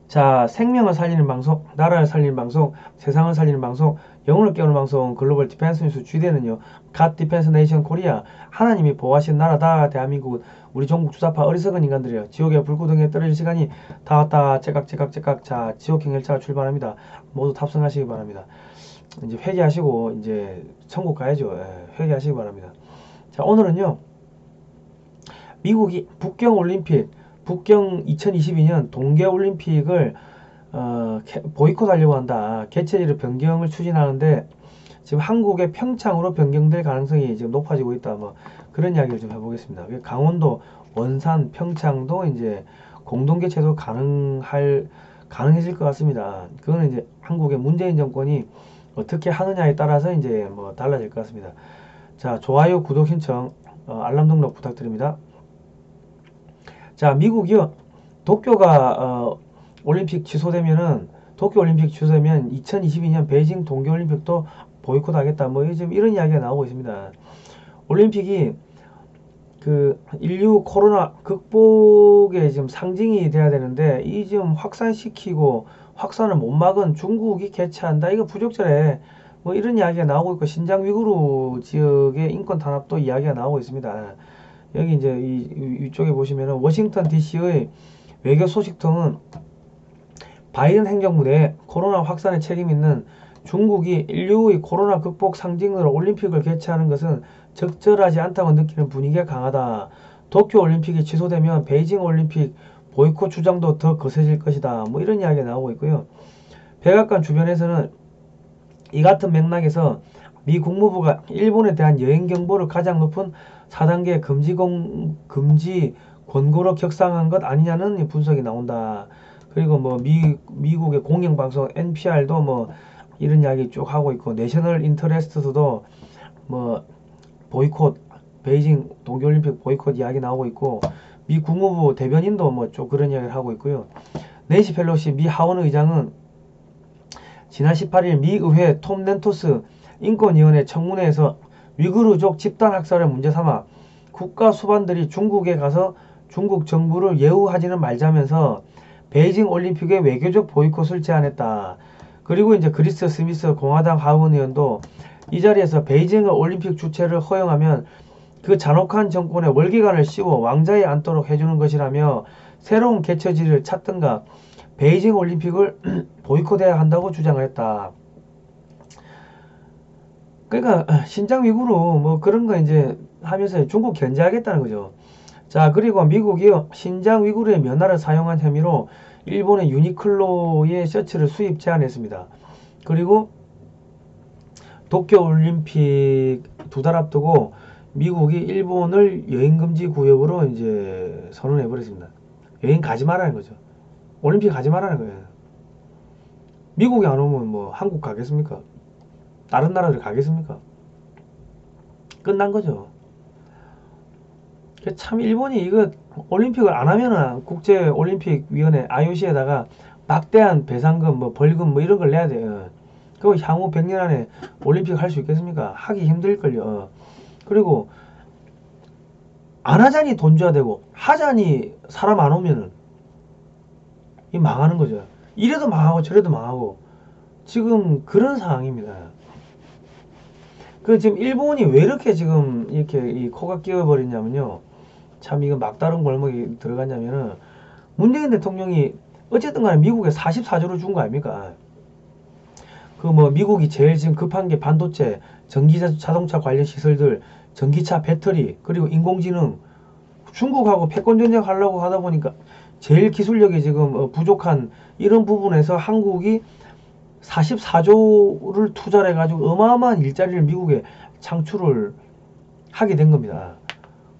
자, 생명을 살리는 방송, 나라를 살리는 방송, 세상을 살리는 방송, 영혼을 깨우는 방송, 글로벌 디펜스 뉴스 주대는요, 갓 디펜스 네이션 코리아, 하나님이 보호하신 나라다, 대한민국은 우리 종국 주사파 어리석은 인간들이여, 지옥의 불구덩이에 떨어질 시간이 다 왔다, 째깍째깍째깍. 자, 지옥행 열차가 출발합니다. 모두 탑승하시기 바랍니다. 이제 회개하시고, 이제 천국 가야죠. 예, 회개하시기 바랍니다. 자, 오늘은요, 미국이 북경 2022년 동계올림픽을 보이콧하려고 한다. 개최지를 변경을 추진하는데 지금 한국의 평창으로 변경될 가능성이 지금 높아지고 있다. 뭐 그런 이야기를 좀 해보겠습니다. 강원도, 원산, 평창도 이제 공동 개최도 가능해질 것 같습니다. 그거는 이제 한국의 문재인 정권이 어떻게 하느냐에 따라서 이제 뭐 달라질 것 같습니다. 자, 좋아요, 구독 신청, 알람 등록 부탁드립니다. 자, 미국이요. 올림픽 취소되면은 도쿄 올림픽 취소되면 2022년 베이징 동계올림픽도 보이콧하겠다. 뭐 지금 이런 이야기가 나오고 있습니다. 올림픽이 그 인류 코로나 극복의 지금 상징이 돼야 되는데 이 지금 확산시키고 확산을 못 막은 중국이 개최한다. 이거 부적절해. 뭐 이런 이야기가 나오고 있고 신장 위구르 지역의 인권 탄압도 이야기가 나오고 있습니다. 여기 이제 이쪽에 보시면은 워싱턴 DC의 외교 소식통은 바이든 행정부 내 코로나 확산에 책임 있는 중국이 인류의 코로나 극복 상징으로 올림픽을 개최하는 것은 적절하지 않다고 느끼는 분위기가 강하다. 도쿄 올림픽이 취소되면 베이징 올림픽 보이콧 주장도 더 거세질 것이다. 뭐 이런 이야기가 나오고 있고요. 백악관 주변에서는 이 같은 맥락에서 미 국무부가 일본에 대한 여행 경보를 가장 높은 4단계 금지 권고로 격상한 것 아니냐는 분석이 나온다. 그리고 뭐 미국의 공영방송 NPR도 뭐 이런 이야기 쭉 하고 있고 내셔널 인터레스트도 뭐 보이콧 베이징 동계올림픽 보이콧 이야기 나오고 있고 미 국무부 대변인도 뭐 쭉 그런 이야기를 하고 있고요. 낸시 펠로시 미 하원 의장은 지난 18일 미 의회 톰 렌토스 인권위원회 청문회에서 위구르족 집단 학살을 문제 삼아 국가 수반들이 중국에 가서 중국 정부를 예우하지는 말자면서 베이징 올림픽의 외교적 보이콧을 제안했다. 그리고 이제 그리스 스미스 공화당 하원 의원도 이 자리에서 베이징 올림픽 주최를 허용하면 그 잔혹한 정권의 월기관을 씌워 왕자에 앉도록 해주는 것이라며 새로운 개최지를 찾든가 베이징 올림픽을 보이콧해야 한다고 주장을 했다. 그러니까 신장 위구르 뭐 그런 거 이제 하면서 중국 견제하겠다는 거죠. 자, 그리고 미국이 신장 위구르의 면화를 사용한 혐의로 일본의 유니클로의 셔츠를 수입 제한했습니다. 그리고 도쿄 올림픽 두 달 앞두고 미국이 일본을 여행금지 구역으로 이제 선언해 버렸습니다. 여행 가지 말라는 거죠. 올림픽 가지 말라는 거예요. 미국이 안 오면 뭐 한국 가겠습니까? 다른 나라들 가겠습니까? 끝난 거죠. 참 일본이 이거 올림픽을 안 하면은 국제올림픽위원회 IOC에다가 막대한 배상금 뭐 벌금 뭐 이런 걸 내야 돼요. 그거 향후 100년 안에 올림픽 할 수 있겠습니까? 하기 힘들걸요. 그리고 안 하자니 돈 줘야 되고 하자니 사람 안 오면은 이 망하는 거죠. 이래도 망하고 저래도 망하고 지금 그런 상황입니다. 그 지금 일본이 왜 이렇게 지금 이렇게 이 코가 끼어버렸냐면요. 참 이거 막다른 골목이 들어갔냐면은 문재인 대통령이 어쨌든 간에 미국에 44조를 준 거 아닙니까? 그 뭐 미국이 제일 지금 급한 게 반도체, 전기자동차 관련 시설들, 전기차 배터리, 그리고 인공지능 중국하고 패권 전쟁 하려고 하다 보니까 제일 기술력이 지금 부족한 이런 부분에서 한국이 44조를 투자를 해가지고 어마어마한 일자리를 미국에 창출을 하게 된 겁니다.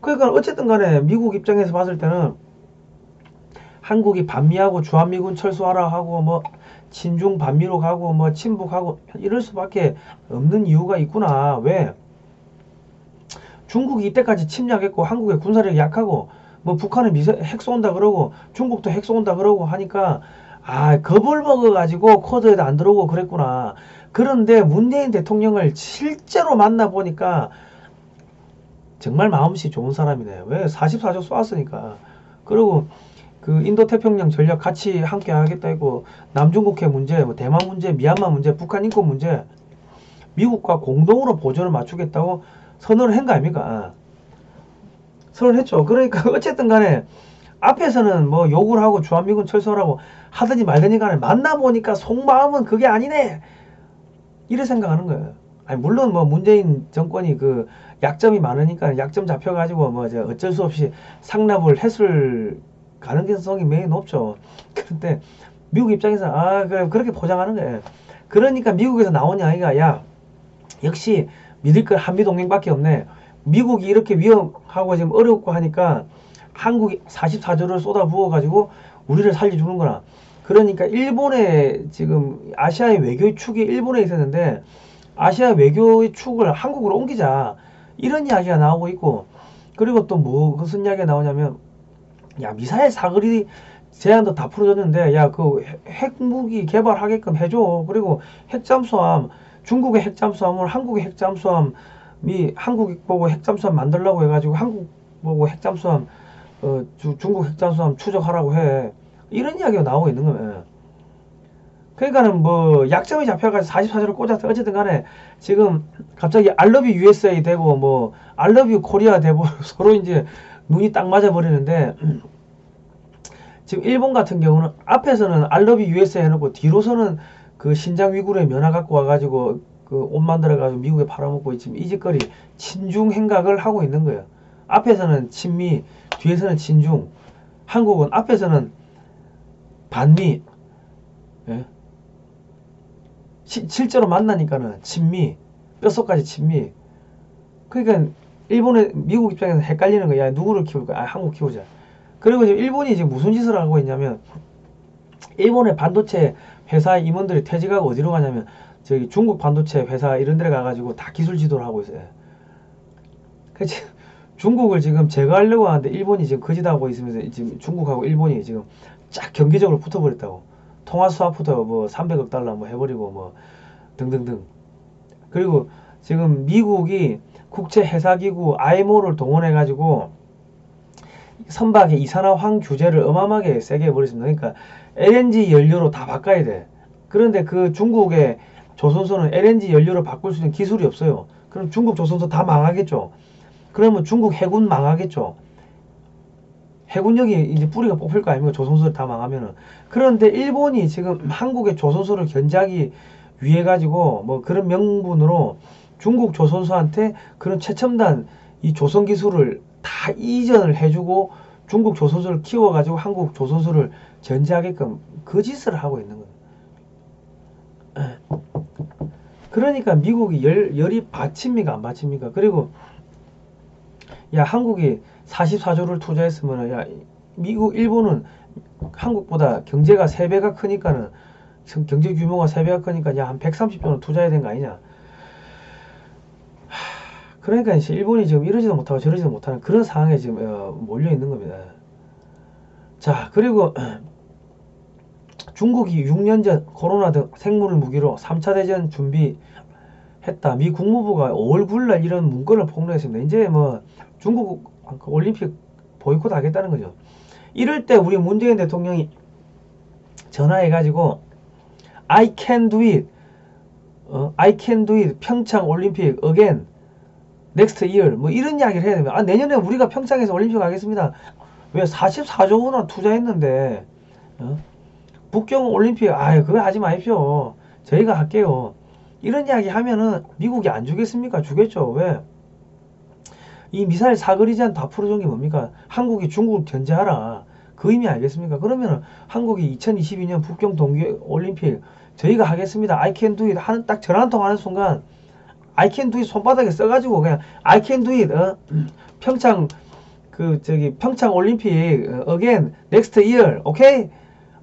그러니까 어쨌든 간에 미국 입장에서 봤을 때는 한국이 반미하고 주한미군 철수하라 하고 뭐 친중 반미로 가고 뭐 친북하고 이럴 수밖에 없는 이유가 있구나. 왜? 중국이 이때까지 침략했고 한국의 군사력이 약하고 뭐 북한은 핵 쏜다 그러고 중국도 핵 쏜다 그러고 하니까 겁을 먹어가지고 코드에도 안 들어오고 그랬구나. 그런데 문재인 대통령을 실제로 만나보니까 정말 마음씨 좋은 사람이네. 왜? 44조 쏘았으니까. 그리고 그 인도태평양 전략 같이 함께 하겠다 했고, 남중국해 문제, 뭐 대만 문제, 미얀마 문제, 북한 인권 문제, 미국과 공동으로 보조를 맞추겠다고 선언을 한 거 아닙니까? 선언을 했죠. 그러니까 어쨌든 간에 앞에서는 뭐 욕을 하고 주한미군 철수하라고 하더니 말더니 간에 만나보니까 속마음은 그게 아니네, 이래 생각하는 거예요. 아니 물론 뭐 문재인 정권이 그 약점이 많으니까 약점 잡혀가지고 뭐 어쩔 수 없이 상납을 했을 가능성이 매우 높죠. 그런데 미국 입장에서 그래 그렇게 포장하는 거예요. 그러니까 미국에서 나온 이야기가, 야 역시 믿을 건 한미동맹밖에 없네. 미국이 이렇게 위험하고 지금 어렵고 하니까 한국이 44조를 쏟아부어가지고 우리를 살려주는구나. 그러니까 일본에 지금 아시아의 외교의 축이 일본에 있었는데 아시아 외교의 축을 한국으로 옮기자, 이런 이야기가 나오고 있고, 그리고 또 뭐 무슨 이야기가 나오냐면, 야 미사일 사거리 제한도 다 풀어줬는데 야 그 핵무기 개발하게끔 해줘. 그리고 핵잠수함, 중국의 핵잠수함을 한국의 핵잠수함이 한국 보고 핵잠수함 만들라고 해가지고 한국 보고 핵잠수함 중국 핵잠수함 추적하라고 해. 이런 이야기가 나오고 있는 거예요. 그러니까는 뭐 약점이 잡혀가지고 44조를 꽂았어. 어쨌든 간에 지금 갑자기 알러뷰 USA 되고 뭐 알러뷰 코리아 되고 서로 이제 눈이 딱 맞아 버리는데, 지금 일본 같은 경우는 앞에서는 알러뷰 USA 해놓고 뒤로서는 그 신장 위구르의 면화 갖고 와가지고 그 옷 만들어가지고 미국에 팔아먹고 지금 이 짓거리 친중 행각을 하고 있는 거예요. 앞에서는 친미, 뒤에서는 친중. 한국은 앞에서는 반미, 예? 실제로 만나니까는 친미, 뼛속까지 친미. 그러니까 일본의 미국 입장에서 헷갈리는 거야. 야, 누구를 키울까? 한국 키우자. 그리고 지금 일본이 지금 무슨 짓을 하고 있냐면, 일본의 반도체 회사 임원들이 퇴직하고 어디로 가냐면 저기 중국 반도체 회사 이런 데를 가가지고 다 기술 지도를 하고 있어요. 그치? 중국을 지금 제거하려고 하는데 일본이 지금 거짓하고 있으면서 지금 중국하고 일본이 지금 쫙 경제적으로 붙어버렸다고. 통화 수합부터 뭐 300억 달러 뭐 해버리고 뭐 등등등. 그리고 지금 미국이 국제회사기구 IMO를 동원해가지고 선박의 이산화황 규제를 어마어마하게 세게 해버렸습니다. 그러니까 LNG 연료로 다 바꿔야 돼. 그런데 그 중국의 조선소는 LNG 연료로 바꿀 수 있는 기술이 없어요. 그럼 중국 조선소 다 망하겠죠. 그러면 중국 해군 망하겠죠. 해군력이 이제 뿌리가 뽑힐 거 아닙니까? 조선소를 다 망하면은. 그런데 일본이 지금 한국의 조선소를 견제하기 위해 가지고 뭐 그런 명분으로 중국 조선소한테 그런 최첨단 이 조선 기술을 다 이전을 해주고 중국 조선소를 키워가지고 한국 조선소를 견제하게끔 그 짓을 하고 있는 거예요. 그러니까 미국이 열이 받칩니까 안 받칩니까? 그리고 야 한국이 44조를 투자했으면 야 미국 일본은 한국보다 경제가 3배가 크니까는 경제 규모가 3배가 크니까 야 한 130조는 투자해야 되는 거 아니냐. 그러니까 이제 일본이 지금 이러지도 못하고 저러지도 못하는 그런 상황에 지금 몰려 있는 겁니다. 자 그리고 중국이 6년 전 코로나 등 생물 무기로 3차 대전 준비했다. 미 국무부가 5월 9일날 이런 문건을 폭로했습니다. 이제 뭐 중국 올림픽 보이콧 하겠다는 거죠. 이럴 때 우리 문재인 대통령이 전화해가지고 I can do it, I can do it, 평창 올림픽 again, next year, 뭐 이런 이야기를 해야 됩니다. 내년에 우리가 평창에서 올림픽 하겠습니다. 왜 44조 원이나 투자했는데 북경 올림픽 그거 하지 마십시오. 저희가 할게요. 이런 이야기 하면은 미국이 안 주겠습니까? 주겠죠. 왜? 이 미사일 사거리 제한 다 풀어준 게 뭡니까? 한국이 중국을 견제하라. 그 의미 알겠습니까? 그러면 한국이 2022년 북경 동계 올림픽 저희가 하겠습니다. I can do it 하는 딱 전화 한 통 하는 순간 I can do it 손바닥에 써가지고 그냥 I can do it 평창 평창 올림픽 again next year 오케이?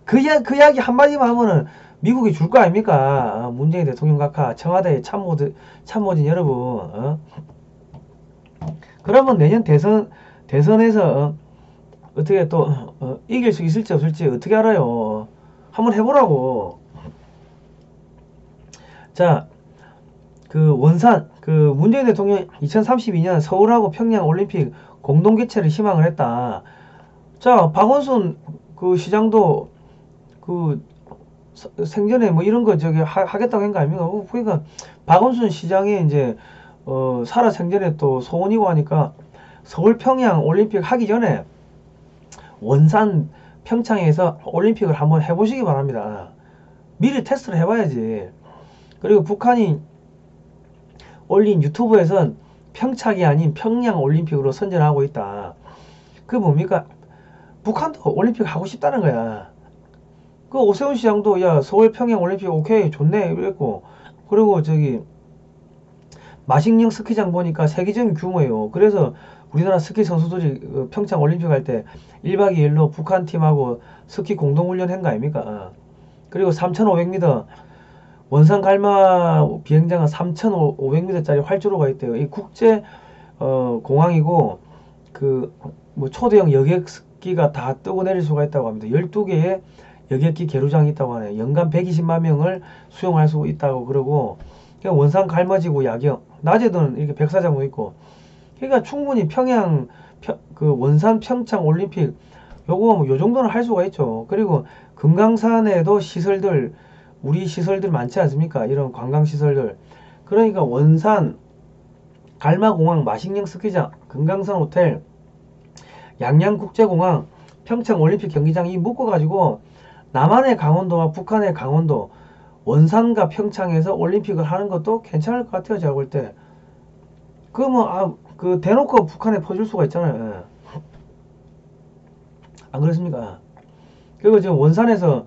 그 이야기 한마디만 하면은 미국이 줄 거 아닙니까? 문재인 대통령 각하 청와대 참모진 여러분 그러면 내년 대선에서 어떻게 또 이길 수 있을지 없을지 어떻게 알아요? 한번 해보라고. 자, 그 원산 문재인 대통령이 2032년 서울하고 평양 올림픽 공동 개최를 희망을 했다. 자, 박원순 그 시장도 그 생전에 뭐 이런 거 저기 하겠다고 한 거 아닙니까? 그러니까 박원순 시장이 이제 살아 생전에 또 소원이고 하니까 서울 평양 올림픽 하기 전에 원산 평창에서 올림픽을 한번 해보시기 바랍니다. 미리 테스트를 해봐야지. 그리고 북한이 올린 유튜브에선 평창이 아닌 평양 올림픽으로 선전하고 있다. 그게 뭡니까? 북한도 올림픽 하고 싶다는 거야. 그 오세훈 시장도 야 서울 평양 올림픽 오케이 좋네 이랬고, 그리고 저기 마식령 스키장 보니까 세계적인 규모예요. 그래서 우리나라 스키 선수들이 평창 올림픽 할 때 1박 2일로 북한 팀하고 스키 공동훈련 한 거 아닙니까? 그리고 3,500m 원산 갈마 비행장은 3,500m짜리 활주로가 있대요. 이 국제 공항이고 그 뭐 초대형 여객기가 다 뜨고 내릴 수가 있다고 합니다. 12개의 여객기 계류장이 있다고 하네요. 연간 120만 명을 수용할 수 있다고 그러고, 그냥 원산 갈마지구 야경 낮에는 이렇게 백사장도 있고, 그러니까 충분히 평양 그 원산 평창 올림픽 요거 뭐 요 정도는 할 수가 있죠. 그리고 금강산에도 시설들 우리 시설들 많지 않습니까? 이런 관광 시설들. 그러니까 원산 갈마공항 마식령 스키장 금강산 호텔 양양국제공항 평창 올림픽 경기장 이 묶어가지고 남한의 강원도와 북한의 강원도 원산과 평창에서 올림픽을 하는 것도 괜찮을 것 같아요. 제가 볼 때. 그 뭐 그 대놓고 북한에 퍼줄 수가 있잖아요. 안 그렇습니까? 그리고 지금 원산에서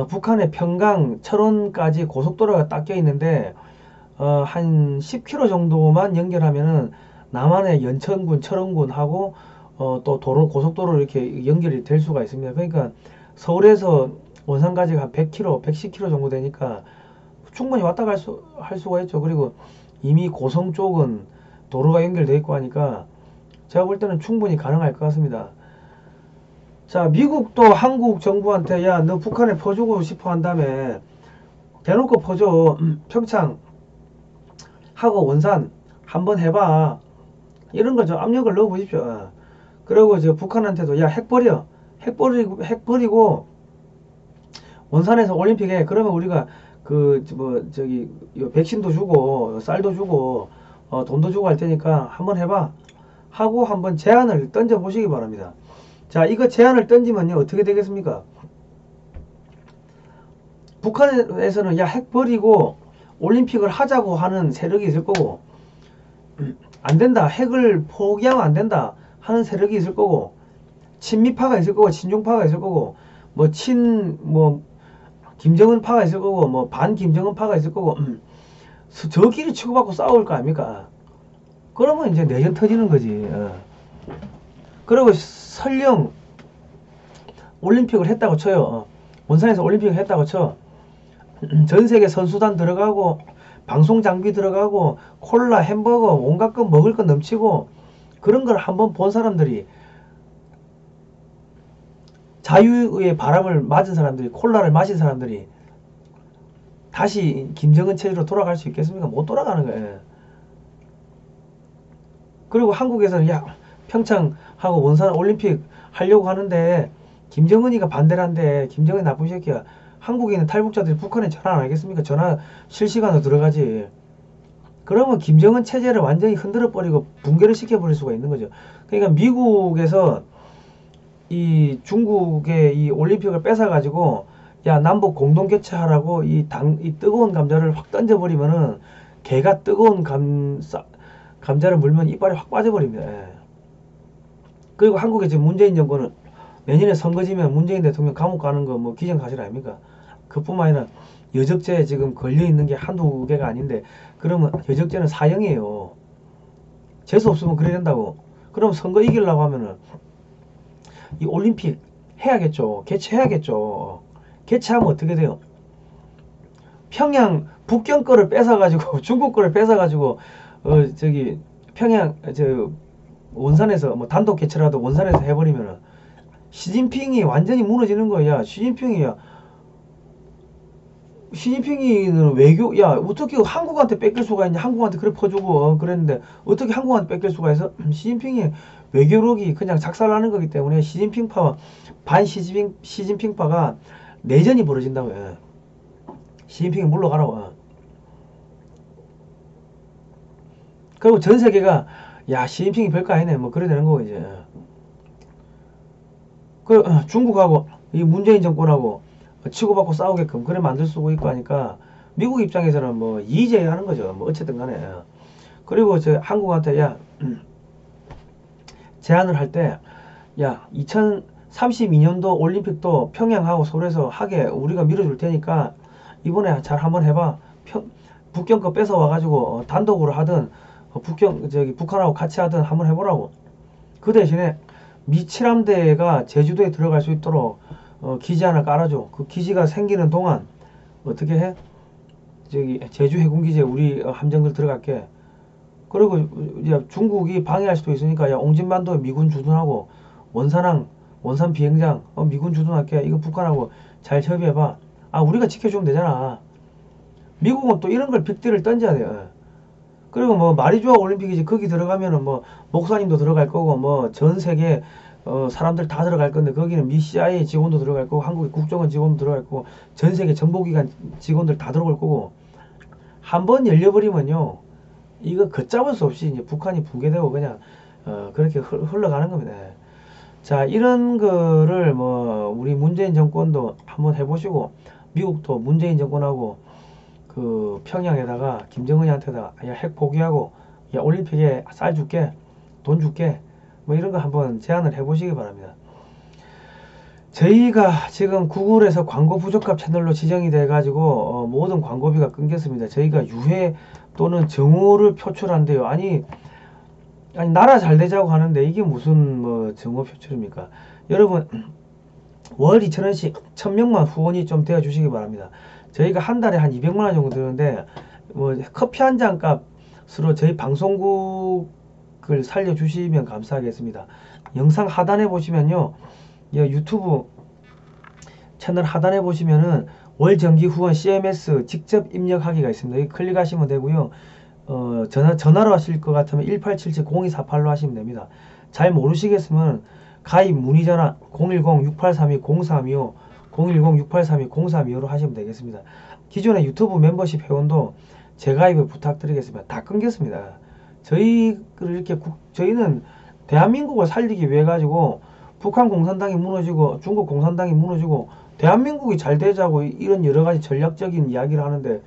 북한의 평강 철원까지 고속도로가 딱 껴 있는데 한 10km 정도만 연결하면은 남한의 연천군 철원군하고 또 도로 고속도로 이렇게 연결이 될 수가 있습니다. 그러니까 서울에서 원산까지 한 100km 110km 정도 되니까 충분히 왔다 할 수가 있죠. 그리고 이미 고성 쪽은 도로가 연결되어 있고 하니까 제가 볼 때는 충분히 가능할 것 같습니다. 자, 미국도 한국 정부한테 야, 너 북한에 퍼주고 싶어 한다며 대놓고 퍼줘. 평창 하고 원산 한번 해봐. 이런 거 좀 압력을 넣어 보십시오. 그리고 저 북한한테도 야, 핵 버리고 원산에서 올림픽에 그러면 우리가 그 뭐 저기 백신도 주고 쌀도 주고 돈도 주고 할 테니까 한번 해봐 하고 한번 제안을 던져 보시기 바랍니다. 자, 이거 제안을 던지면요 어떻게 되겠습니까? 북한에서는 야, 핵 버리고 올림픽을 하자고 하는 세력이 있을 거고, 안 된다, 핵을 포기하면 안 된다 하는 세력이 있을 거고, 친미파가 있을 거고 친중파가 있을 거고, 뭐 김정은 파가 있을 거고, 뭐 반 김정은 파가 있을 거고, 저끼리 치고받고 싸울 거 아닙니까? 그러면 이제 내전 터지는 거지. 그리고 설령 올림픽을 했다고 쳐요. 원산에서 올림픽을 했다고 쳐. 전 세계 선수단 들어가고 방송 장비 들어가고 콜라 햄버거 온갖 거 먹을 거 넘치고, 그런 걸 한번 본 사람들이, 자유의 바람을 맞은 사람들이, 콜라를 마신 사람들이 다시 김정은 체제로 돌아갈 수 있겠습니까? 못 돌아가는 거예요. 그리고 한국에서는 야, 평창하고 원산 올림픽 하려고 하는데 김정은이가 반대를 한대. 김정은이 나쁜 새끼야. 한국에 있는 탈북자들이 북한에 전화 안 하겠습니까? 전화 실시간으로 들어가지. 그러면 김정은 체제를 완전히 흔들어 버리고 붕괴를 시켜버릴 수가 있는 거죠. 그러니까 미국에서 이 중국의 이 올림픽을 뺏어가지고 야, 남북 공동 개최하라고 이 뜨거운 감자를 확 던져버리면은, 개가 뜨거운 감자를 물면 이빨이 확 빠져버립니다. 그리고 한국에 지금 문재인 정부는 내년에 선거지면 문재인 대통령 감옥 가는 거 뭐 기정사실 아닙니까? 그뿐만 아니라 여적죄에 지금 걸려있는 게 한두 개가 아닌데, 그러면 여적죄는 사형이에요. 재수 없으면 그래야 된다고. 그럼 선거 이기려고 하면은 이 올림픽 해야겠죠. 개최해야겠죠. 개최하면 어떻게 돼요? 평양 북경 거를 뺏어가지고 중국 거를 뺏어가지고 저기 평양 원산에서 뭐 단독 개최라도 원산에서 해버리면은 시진핑이 완전히 무너지는 거야. 시진핑이는 외교, 야, 어떻게 한국한테 뺏길 수가 있냐. 한국한테 그래 퍼주고 그랬는데 어떻게 한국한테 뺏길 수가 있어? 시진핑이 외교력이 그냥 작살나는 거기 때문에 시진핑파와 반 시진핑파가 내전이 벌어진다고요. 시진핑이 물러가라고. 그리고 전 세계가 야 시진핑이 별거 아니네 뭐 그래 되는 거고 이제. 그 중국하고 이 문재인 정권하고 치고받고 싸우게끔 그래 만들 수고 있고 하니까 미국 입장에서는 뭐 이의제하는 거죠. 뭐 어쨌든 간에. 그리고 저 한국한테 야 제안을 할 때 야 2032년도 올림픽도 평양하고 서울에서 하게 우리가 밀어줄 테니까 이번에 잘 한번 해봐. 북경 거 뺏어 와가지고 단독으로 하든 북한하고 같이 하든 한번 해보라고. 그 대신에 미 7함대가 제주도에 들어갈 수 있도록 기지 하나 깔아줘. 그 기지가 생기는 동안 어떻게 해? 제주 해군기지에 우리 함정들 들어갈게. 그리고 이제 중국이 방해할 수도 있으니까 야 옹진반도에 미군 주둔하고 원산 비행장 미군 주둔할게. 이거 북한하고 잘 협의해봐. 아 우리가 지켜주면 되잖아. 미국은 또 이런 걸 빅딜을 던져야 돼요. 그리고 뭐 마리조아 올림픽이지 거기 들어가면은 뭐 목사님도 들어갈 거고 뭐 전 세계 사람들 다 들어갈 건데 거기는 미 CIA 직원도 들어갈 거고 한국의 국정원 직원도 들어갈 거고 전 세계 정보기관 직원들 다 들어갈 거고 한 번 열려버리면요 이거 걷잡을 수 없이 이제 북한이 붕괴되고 그냥 그렇게 흘러가는 겁니다. 자 이런 거를 뭐 우리 문재인 정권도 한번 해보시고 미국도 문재인 정권하고 그 평양에다가 김정은이한테다가 야 핵 포기하고 야 올림픽에 쌀 줄게 돈 줄게 뭐 이런 거 한번 제안을 해보시기 바랍니다. 저희가 지금 구글에서 광고 부적합 채널로 지정이 돼 가지고 모든 광고비가 끊겼습니다. 저희가 유해 또는 정오를 표출한대요. 아니 나라 잘 되자고 하는데 이게 무슨 뭐 정오 표출입니까? 여러분 월 2,000원씩 1,000명만 후원이 좀 되어 주시기 바랍니다. 저희가 한 달에 한 200만원 정도 드는데 뭐 커피 한 잔 값으로 저희 방송국을 살려주시면 감사하겠습니다. 영상 하단에 보시면요 유튜브 채널 하단에 보시면은 월 정기 후원 CMS 직접 입력하기가 있습니다. 여기 클릭하시면 되고요. 전화로 하실 것 같으면 1877-0248로 하시면 됩니다. 잘 모르시겠으면 가입 문의 전화 010-6832-0325 010-6832-0325로 하시면 되겠습니다. 기존의 유튜브 멤버십 회원도 재가입을 부탁드리겠습니다. 다 끊겼습니다. 저희는 대한민국을 살리기 위해 가지고 북한 공산당이 무너지고 중국 공산당이 무너지고 대한민국이 잘 되자고 이런 여러가지 전략적인 이야기를 하는데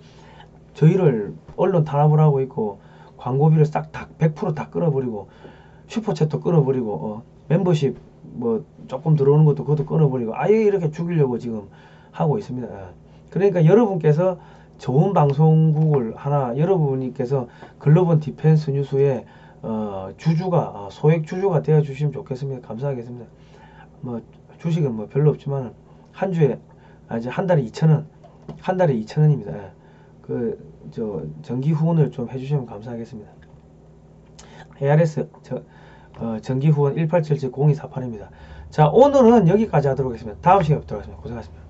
저희를 언론 탄압을 하고 있고 광고비를 싹 다 100% 다 끊어버리고 슈퍼챗도 끊어버리고 멤버십 뭐 조금 들어오는 것도 그것도 끊어버리고 아예 이렇게 죽이려고 지금 하고 있습니다. 그러니까 여러분께서 좋은 방송국을 하나 여러분께서 글로벌 디펜스 뉴스의 주주가 소액 주주가 되어 주시면 좋겠습니다. 감사하겠습니다. 뭐 주식은 뭐 별로 없지만 한 주에 이제 한 달에 2,000원 한 달에 2,000원입니다. 정기 후원을 좀 해주시면 감사하겠습니다. ARS 정기 후원 1877-0248입니다. 자 오늘은 여기까지 하도록 하겠습니다. 다음 시간에 뵙도록 하겠습니다. 고생하셨습니다.